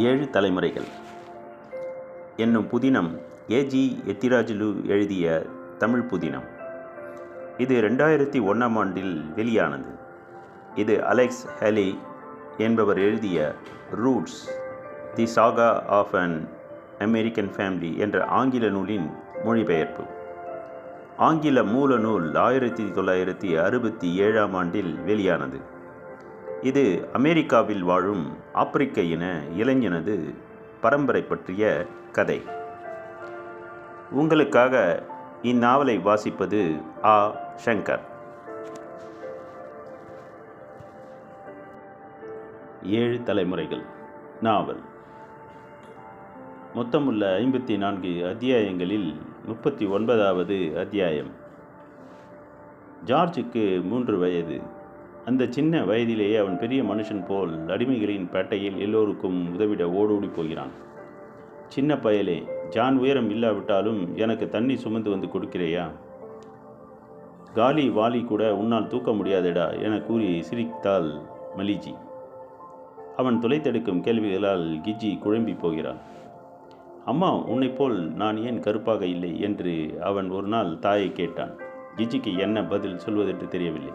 ஏழு தலைமுறைகள் என்னும் புதினம் ஏ.ஜி. எத்திராஜுலு எழுதிய தமிழ் புதினம். இது 2001ஆம் ஆண்டில் வெளியானது. இது அலெக்ஸ் ஹெலி என்பவர் எழுதிய Roots the saga of an American family என்ற ஆங்கில நூலின் மொழிபெயர்ப்பு. ஆங்கில மூல நூல் 1967ஆம் ஆண்டில் வெளியானது. இது அமெரிக்காவில் வாழும் ஆப்பிரிக்க இன இளைஞனது பரம்பரை பற்றிய கதை. உங்களுக்காக இந்நாவலை வாசிப்பது ஆ. சங்கர். ஏழு தலைமுறைகள் நாவல். மொத்தமுள்ள 54 அத்தியாயங்களில் 39வது அத்தியாயம். ஜார்ஜுக்கு 3 வயது. அந்த சின்ன வயதிலேயே அவன் பெரிய மனுஷன் போல் அடிமைகளின் பேட்டையில் எல்லோருக்கும் உதவிட ஓடோடி போகிறான். சின்ன பயலே, ஜான் உயரம் இல்லாவிட்டாலும் எனக்கு தண்ணி சுமந்து வந்து கொடுக்கிறையா? காலி வாலி கூட உன்னால் தூக்க முடியாதடா என கூறி சிரித்தாள் மலிஜி. அவன் துளைத்தெடுக்கும் கேள்விகளால் கிஜி குழம்பி போகிறான். அம்மா, உன்னைப் போல் நான் ஏன் கருப்பாக இல்லை என்று அவன் ஒரு நாள் தாயை கேட்டான். கிஜிக்கு என்ன பதில் சொல்வதென்று தெரியவில்லை.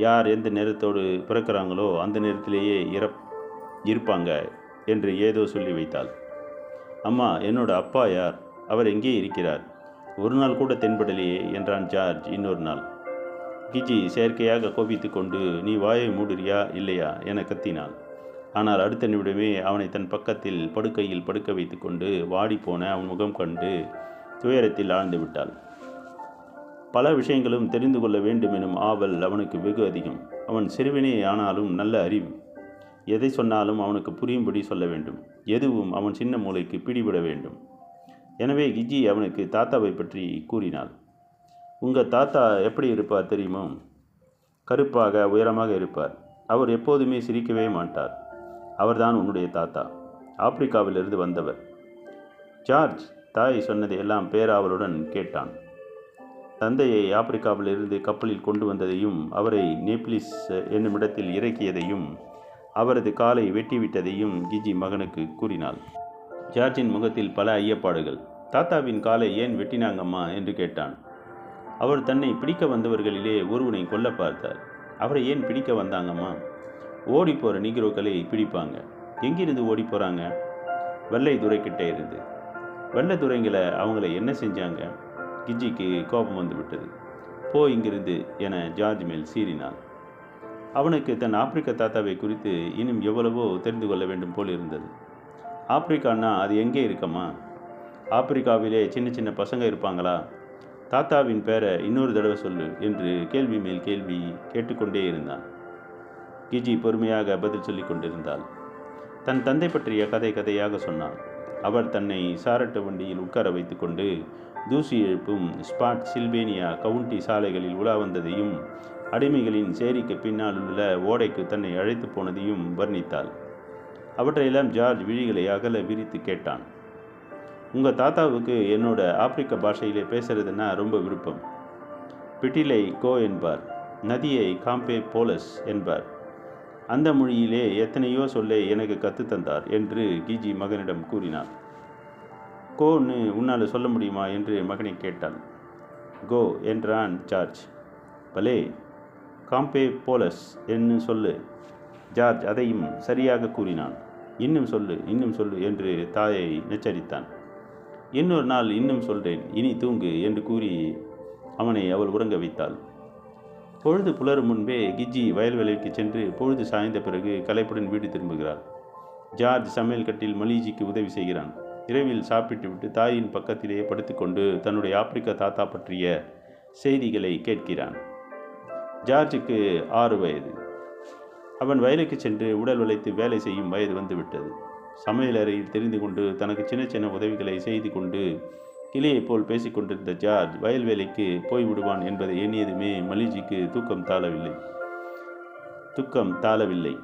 யார் எந்த நேரத்தோடு பிறக்கிறாங்களோ அந்த நேரத்திலேயே இருப்பாங்க என்று ஏதோ சொல்லி வைத்தாள். அம்மா, என்னோட அப்பா யார்? அவர் எங்கே இருக்கிறார்? ஒரு நாள் கூட தென்படலையே என்றான் ஜார்ஜ் இன்னொரு நாள். கிஜி செயற்கையாக கோபித்து கொண்டு, நீ வாயை மூடுறியா இல்லையா என கத்தினாள். ஆனால் அடுத்த நிமிடமே அவனை தன் பக்கத்தில் படுக்கையில் படுக்க வைத்து கொண்டு வாடிப்போன அவன் முகம் கண்டு துயரத்தில் ஆழ்ந்து விட்டாள். பல விஷயங்களும் தெரிந்து கொள்ள வேண்டும் எனும் ஆவல் அவனுக்கு வெகு அதிகம். அவன் சிறுவனே ஆனாலும் நல்ல அறிவு. எதை சொன்னாலும் அவனுக்கு புரியும்படி சொல்ல வேண்டும். எதுவும் அவன் சின்ன மூளைக்கு பிடிபட வேண்டும். எனவே கிஜி அவனுக்கு தாத்தாவை பற்றி கூறினாள். உங்கள் தாத்தா எப்படி இருப்பார் தெரியுமோ? கருப்பாக உயரமாக இருப்பார். அவர் எப்போதுமே சிரிக்கவே மாட்டார். அவர்தான் உன்னுடைய தாத்தா. ஆப்பிரிக்காவிலிருந்து வந்தவர். ஜார்ஜ் தாய் சொன்னதை எல்லாம் பேராவலுடன் கேட்டான். தந்தையை ஆப்பிரிக்காவிலிருந்து கப்பலில் கொண்டு வந்ததையும், அவரை நேப்ளிஸ் என்னுமிடத்தில் இறக்கியதையும், அவரது காலை வெட்டிவிட்டதையும் கிஜி மகனுக்கு கூறினாள். ஜார்ஜின் முகத்தில் பல ஐயப்பாடுகள். தாத்தாவின் காலை ஏன் வெட்டினாங்கம்மா என்று கேட்டான். அவர் தன்னை பிடிக்க வந்தவர்களிலே ஒருவனை கொல்ல பார்த்தார். அவரை ஏன் பிடிக்க வந்தாங்கம்மா? ஓடி போகிற நீக்ரோக்களை பிடிப்பாங்க. எங்கிருந்து ஓடி போகிறாங்க? வெள்ளை துறைக்கிட்டே இருந்து. வெள்ளை துறைங்களை அவங்கள என்ன செஞ்சாங்க? கிஜிக்கு கோபம் வந்து விட்டது. போ இங்கிருந்து என ஜார்ஜ் மேல் சீறினான். அவனுக்கு தன் ஆப்பிரிக்க தாத்தாவை குறித்து இன்னும் எவ்வளவோ தெரிந்து கொள்ள வேண்டும் போல் இருந்தது. ஆப்பிரிக்கான்னா அது எங்கே இருக்கம்மா? ஆப்பிரிக்காவிலே சின்ன சின்ன பசங்க இருப்பாங்களா? தாத்தாவின் பேரை இன்னொரு தடவை சொல்லு என்று கேள்வி மேல் கேள்வி கேட்டுக்கொண்டே இருந்தான். கிஜி பொறுமையாக பதில் சொல்லி கொண்டிருந்தாள். தன் தந்தை பற்றிய கதையாக சொன்னாள். அவர் தன்னை சாரட்டு வண்டியில் உட்கார வைத்து கொண்டு தூசி எழுப்பும் ஸ்பாட் சில்வேனியா கவுண்டி சாலைகளில் உலா வந்ததையும், அடிமைகளின் சேரிக்கு பின்னால் உள்ள ஓடைக்கு தன்னை அழைத்து போனதையும் வர்ணித்தாள். அவற்றையெல்லாம் ஜார்ஜ் விழிகளை அகல விரித்து கேட்டான். உங்கள் தாத்தாவுக்கு என்னோட ஆப்பிரிக்க பாஷையிலே பேசுறதுன்னா ரொம்ப விருப்பம். பிட்டிலை கோ என்பார். நதியை காம்பே போலஸ் என்பார். அந்த மொழியிலே எத்தனையோ சொல்லை எனக்கு கற்றுத்தந்தார் என்று கிஜி மகனிடம் கூறினார். கோன்னு உன்னால் சொல்ல முடியுமா என்று மகனை கேட்டாள். கோ என்றான் ஜார்ஜ். பலே, காம்பே போலஸ் என்று சொல்லு. ஜார்ஜ் அதையும் சரியாக கூறினான். இன்னும் சொல்லு, இன்னும் சொல்லு என்று தாயை நெச்சரித்தான். இன்னொரு நாள் இன்னும் சொல்கிறேன், இனி தூங்கு என்று கூறி அவனை அவள் உறங்க வைத்தாள். பொழுது புலரும் முன்பே கிஜி வயல்வெளிக்கு சென்று பொழுது சாய்ந்த பிறகு களைப்புடன் வீடு திரும்புகிறாள். ஜார்ஜ் சமையல் கட்டில் மலிஜிக்கு உதவி செய்கிறான். இரவில் சாப்பிட்டுவிட்டு தாயின் பக்கத்திலேயே படுத்துக்கொண்டு தன்னுடைய ஆப்பிரிக்க தாத்தா பற்றிய செய்திகளை கேட்கிறான். ஜார்ஜுக்கு 6 வயது. அவன் வயலுக்கு சென்று உடல் உழைத்து வேலை செய்யும் வயது வந்துவிட்டது. சமையல் அறையில் தெரிந்து கொண்டு தனக்கு சின்ன சின்ன உதவிகளை செய்து கொண்டு கிளியைப் போல் பேசிக்கொண்டிருந்த ஜார்ஜ் வயல் வேலைக்கு போய்விடுவான் என்பதை எண்ணியதுமே மலிஜிக்கு தூக்கம் தாளவில்லை.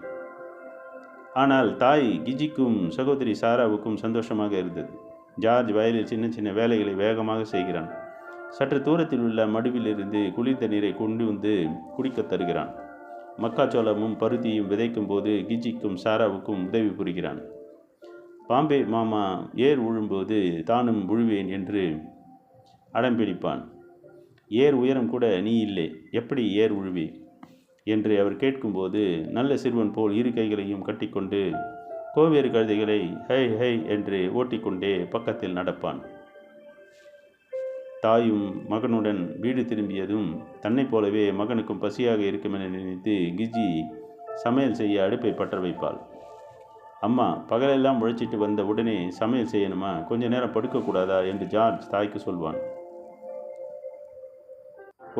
ஆனால் தாய் கிஜிக்கும் சகோதரி சாராவுக்கும் சந்தோஷமாக இருந்தது. ஜார்ஜ் வயலில் சின்ன சின்ன வேலைகளை வேகமாக செய்கிறான். சற்று தூரத்தில் உள்ள மடுவிலிருந்து குளிர்ந்த நீரை கொண்டு வந்து குடிக்க தருகிறான். மக்காச்சோளமும் பருத்தியும் விதைக்கும் போது கிஜிக்கும் சாராவுக்கும் உதவி புரிகிறான். பாம்பே மாமா ஏர் உழும்போது தானும் உழுவேன் என்று அடம்பிடிப்பான். ஏர் உயரம் கூட நீ இல்லை, எப்படி ஏர் உழுவே என்று அவர் கேட்கும்போது நல்ல சிறுவன் போல் இரு கைகளையும் கட்டிக்கொண்டு கோவேறு கழுதைகளை ஹை ஹை என்று ஓட்டிக்கொண்டே பக்கத்தில் நடப்பான். தாயும் மகனுடன் வீடு திரும்பியதும் தன்னைப் போலவே மகனுக்கும் பசியாக இருக்குமென நினைத்து கிஜி சமையல் செய்ய அடுப்பை பற்ற வைப்பாள். அம்மா, பகலெல்லாம் உழைச்சிட்டு வந்த உடனே சமையல் செய்யணுமா? கொஞ்ச நேரம் படுக்கக்கூடாதா என்று ஜார்ஜ் தாய்க்கு சொல்வான்.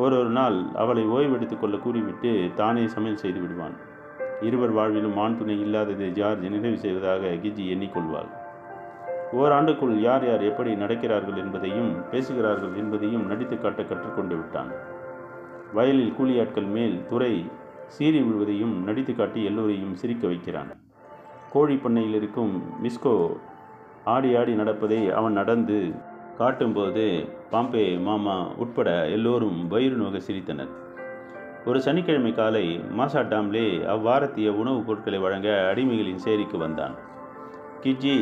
ஒரு நாள் அவளை ஓய்வெடுத்துக் கொள்ள கூறிவிட்டு தானே சமையல் செய்து விடுவான். இருவர் வாழ்விலும் ஆண் துணை இல்லாததை ஜார்ஜ் நிறைவு செய்வதாக கிஜி எண்ணிக்கொள்வாள். ஓராண்டுக்குள் யார் யார் எப்படி நடக்கிறார்கள் என்பதையும் பேசுகிறார்கள் என்பதையும் நடித்து காட்ட கற்றுக்கொண்டு விட்டான். வயலில் கூலியாட்கள் மேல் துரை சீறி விழுவதையும் நடித்து காட்டி எல்லோரையும் சிரிக்க வைக்கிறான். கோழி பண்ணையில் இருக்கும் மிஸ்கோ ஆடி ஆடி நடப்பதை அவன் நடந்து காட்டும்போது பாம்பே மாமா உட்பட எல்லோரும் வயிறு நோக சிரித்தனர். ஒரு சனிக்கிழமை காலை மாசா டாம்லே அவ்வாரத்திய உணவுப் பொருட்களை வழங்க அடிமைகளின் சேரிக்கு வந்தான். கிஜி,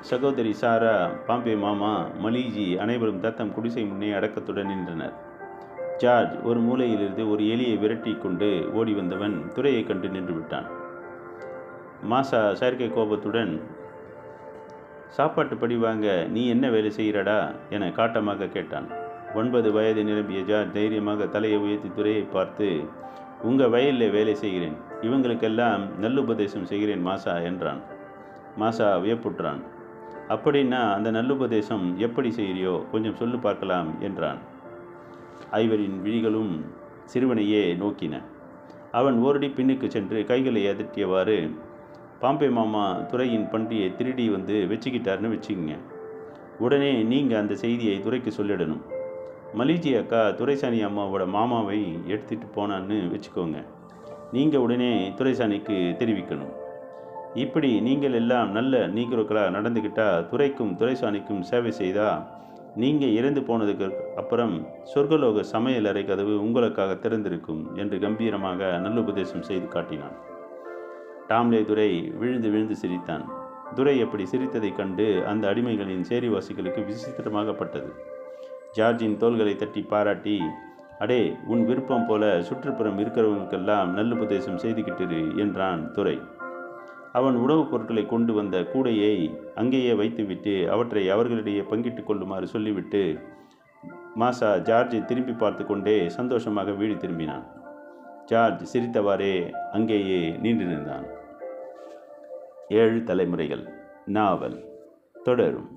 சகோதரி சாரா, பாம்பே மாமா, மலீஜி அனைவரும் தத்தம் குடிசை முன்னே அடக்கத்துடன் நின்றனர். ஜார்ஜ் ஒரு மூலையிலிருந்து ஒரு எலியை விரட்டி கொண்டு ஓடி வந்தவன் துரையை கண்டு நின்று விட்டான். மாசா செயற்கை கோபத்துடன், சாப்பாட்டு படி வாங்க நீ என்ன வேலை செய்கிறடா என காட்டமாக கேட்டான். 9 வயது நிரம்பிய ஜார்ஜ் தைரியமாக தலையை உயர்த்தி துரையை பார்த்து, உங்கள் வயலில் வேலை செய்கிறேன், இவங்களுக்கெல்லாம் நல்லுபதேசம் செய்கிறேன் மாசா என்றான். மாசா வியப்புற்றான். அப்படின்னா அந்த நல்லுபதேசம் எப்படி செய்கிறியோ கொஞ்சம் சொல்லு பார்க்கலாம் என்றான். ஐவரின் விழிகளும் சிறுவனையே நோக்கின. அவன் ஓரடி பின்னுக்கு சென்று கைகளை அதட்டியவாறு, பாம்பே மாமா துரையின் பன்றியை திருடி வந்து வச்சுக்கிட்டாருன்னு வச்சுக்கிங்க. உடனே நீங்கள் அந்த செய்தியை துரைக்கு சொல்லிடணும். மலீஜி அக்கா துரைசாணி அம்மாவோட மாமாவை எடுத்துகிட்டு போனான்னு வச்சுக்கோங்க. நீங்கள் உடனே துரைசாணிக்கு தெரிவிக்கணும். இப்படி நீங்கள் எல்லாம் நல்ல நீக்ரோக்களாக நடந்துக்கிட்டால் துரைக்கும் துரைசாணிக்கும் சேவை செய்தால் நீங்கள் இறந்து போனதுக்கு அப்புறம் சொர்க்கலோக சமையல் அறை கதவு உங்களுக்காக திறந்திருக்கும் என்று கம்பீரமாக நல்லுபதேசம் செய்து காட்டினான். டாம்லே துரை விழுந்து விழுந்து சிரித்தான். துரை அப்படி சிரித்ததைக் கண்டு அந்த அடிமைகளின் சேரிவாசிகளுக்கு விசித்திரமாகப்பட்டது. ஜார்ஜின் தோள்களை தட்டி பாராட்டி, அடே, உன் விருப்பம் போல சுற்றுப்புறம் இருக்கிறவங்களுக்கெல்லாம் நல்லுபதேசம் செய்துக்கிட்டிரு என்றான் துரை. அவன் உணவுப் பொருட்களை கொண்டு வந்த கூடையை அங்கேயே வைத்துவிட்டு அவற்றை அவர்களிடையே பங்கிட்டு கொள்ளுமாறு சொல்லிவிட்டு மாசா ஜார்ஜை திரும்பி பார்த்து கொண்டே சந்தோஷமாக வீடு திரும்பினான். ஜார்ஜ் சிரித்தவாறே அங்கேயே நீண்டு நின்றான். 7 தலைமுறைகள் நாவல் தொடரும்.